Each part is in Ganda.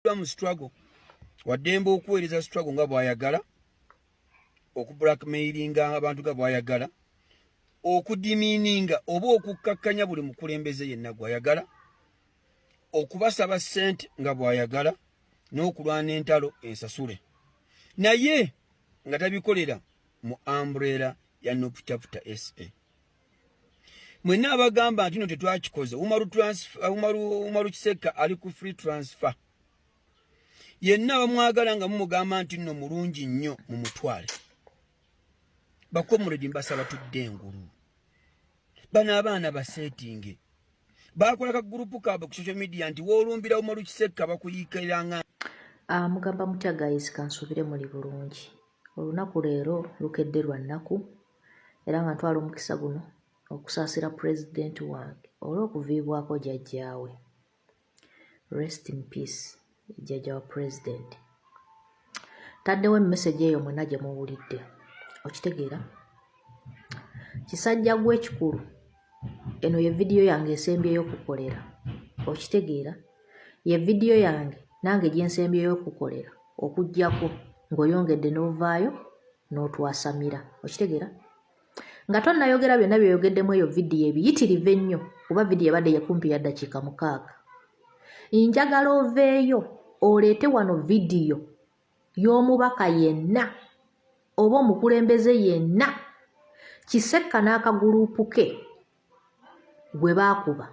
mu struggle wademba okuweereza struggle nga bw'ayagala okublackmailinga abantu nga bw'ayagala okudimiininga oba okukkakkanya buli mukulembeze yenna gw'ayagala okubasaba ssente nga bw'ayagala n'okulwana entalo ensasule naye nga tabikolera mu umbrella ya Nopitaputa SA. Mwenna abagamba nti no tetwakikoze Umaru Kiseka ali ku free transfer yenna bamwagala nga mumugamba nti nno mulungi nnyo mu mutwale bakomuledi mbasaba tudde engulu bana abaana basetinge bakola ka group kabo ku social media nti woolumbira Umaru Kiseka bakuyiikiranga mugamba mutya guys kansubire muli bulungi olunaku leero lukedde lwa nnaku era nga ntwala omukisa guno okusaasira president wange olw'okuviibwako jjajjaawe. Rest in peace jjajja wa president. Taddewo message eyo mwena gye muwulidde okitegeera kisajja gwe ekikulu eno ye video yange esembyeyo okukolera okitegeera ye video yange nange gye nsembyeyo okukolera okujjako ng'oyongedde n'ovaayo n'otwasamira okitegeera nga tonnayogera byonna byeyogeddemu eyo vidiyo ebiyitirive ennyo kuba vidiyo ebadde yakumpi ya ddakiika 6. Njagala oveeyo oleete wano vidiyo y'omubaka yenna oba omukulembeze yenna Kiseka n'akaguruupu ke gwe baakuba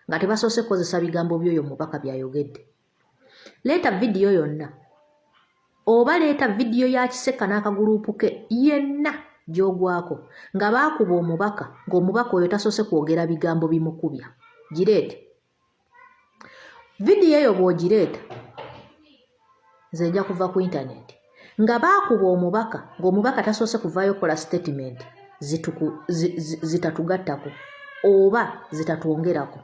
nga tebasoose kukozesa bigambo by'oyo mubaka by'ayogedde. Leeta vidiyo yonna oba leeta vidiyo ya Kiseka n'akaguruupu ke yenna gy'ogwako nga baakuba omubaka ng'omubaka oyo tasoose kwogera bigambo bimukubya. Gireete vidiyo eyo bw'ogireeta nze nja kuva ku intaneti nga baakuba omubaka ng'omubaka tasoose kuvaayo kola statement zitatugattako oba zitatwongerako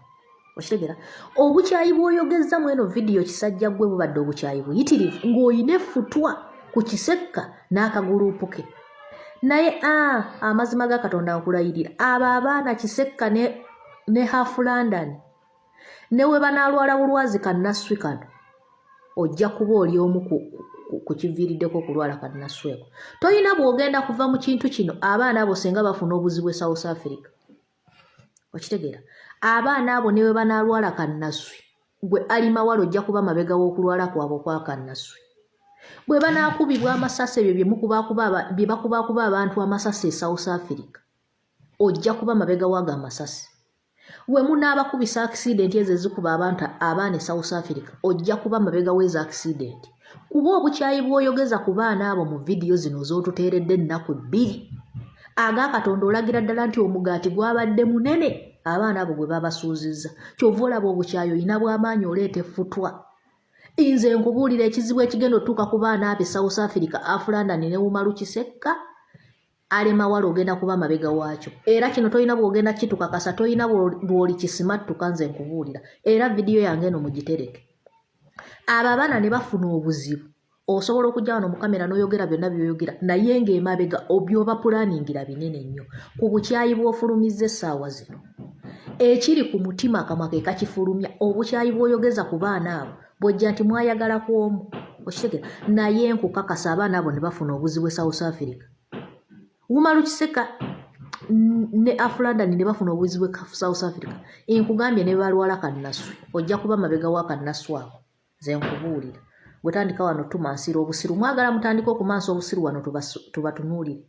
okitegeera. Obukyayi bw'oyogezza mu eno vidiyo kisajja gwe bubadde obukyayi buyitirivu ng'oyina effutwa ku Kiseka n'akaguruupu ke. Naye amazima ga Katonda nkulayirira abo abaana Kiseka ne Half London ne we banaalwala bulwazi kannaswi kano ojja kuba oli omu ku kiviiriddeko okulwala kannaswi eko. Toyina bw'ogenda kuva mu kintu kino abaana abo senga bafuna obuzibu e South Africa okitegeera. Abaana abo ne we banaalwala kannaswi gwe ali mawala ojja kuba mabega w'okulwala kwabwe kwa kannaswi. Bwe banaakubibwa amasasi ebyo bye bakubakuba abantu amasasi e South Africa ojja kuba mabega waago amasasi. We munaabakubisa accident ezo ezikuba abantu abaana e South Africa ojja kuba mabega w'ezo accident kuba obukyayi bw'oyogeza ku baana abo mu vidiyo zino z'otuteeredde ennaku 2 aga Katonda olagira ddala nti omugaati gwabadde munene abaana abo gwe babasuuzizza kyova olaba obukyayi oyina bw'amaanyi oleeta effutwa. Nze nkubuulira ekizibu ekigenda otuuka ku baana abe South Africa Afulanda ne Umaru Kiseka alemawala ogenda kuba mabega waakyo era kino toyina bw'ogenda kitukakasa toyina bw'oli kisimattuka nze nkubuulira era vidiyo yange eno mugitereke. Abo abaana ne bafuna obuzibu osobola okujja wano mu kamera n'oyogera byonna by'oyogera naye ng'emabega obyoba pulaningira binene nnyo ku bukyayi bw'ofulumizza essaawa zino ekiri ku mutima akamwa ke kakifulumya obukyayi bw'oyogeza ku baana abo bw'ojja nti mwayagala kw'omu okitegeera naye nkukakasa abaana abo ne bafuna obuzibu e South Africa. Umaru Kiseka ne Afulanda ne bafuna obuzibu e South Africa nkugambye ne balwala kannaswi ojja kuba mabega wa kannaswi ako nze nkubuulira. Bwe tandika wano tumansira obusiru mwagala mutandika okumansa obusiru wano tubatunuulire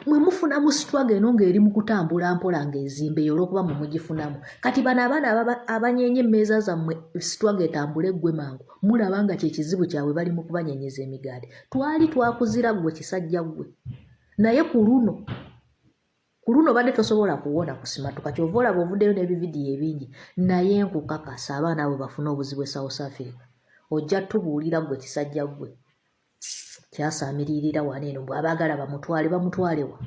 mwe mufuna mu struggle eno ng'eri mu kutambula mpola ng'ezimbeyo olw'okuba mwe mugifunamu. Kati bano abaana abanyeenya emmeeza zammwe struggle etambule eggwe mangu mulaba nga kye kizibu kyabwe bali mu kubanyenyeza emigaadi. Twali twakuzira gwe kisajja gwe naye ku luno badde tosobola kuwona kusimatuka kyova olaba ovuddeyo n'ebividiyo ebingi naye nkukakasa abaana abo bafuna obuzibu e South Africa ojja tubuulira gwe kisajja gwe kyasaamiririra wano eno bw'abagala bamutwale wa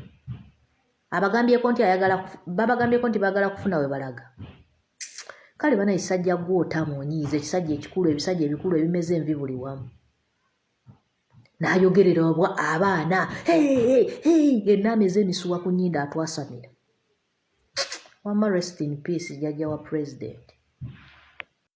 abagambyeko nti baagala kufuna we balaga. Kale bana ekisajja gwe otamuonyiiza ekisajja ekikulu ebisajja ebikulu ebimeze envi buli wamu n'ayogerera obwa abaana yenna ameze emisuwa ku nnyindo atwasamira. Wama rest in peace jjajja wa president.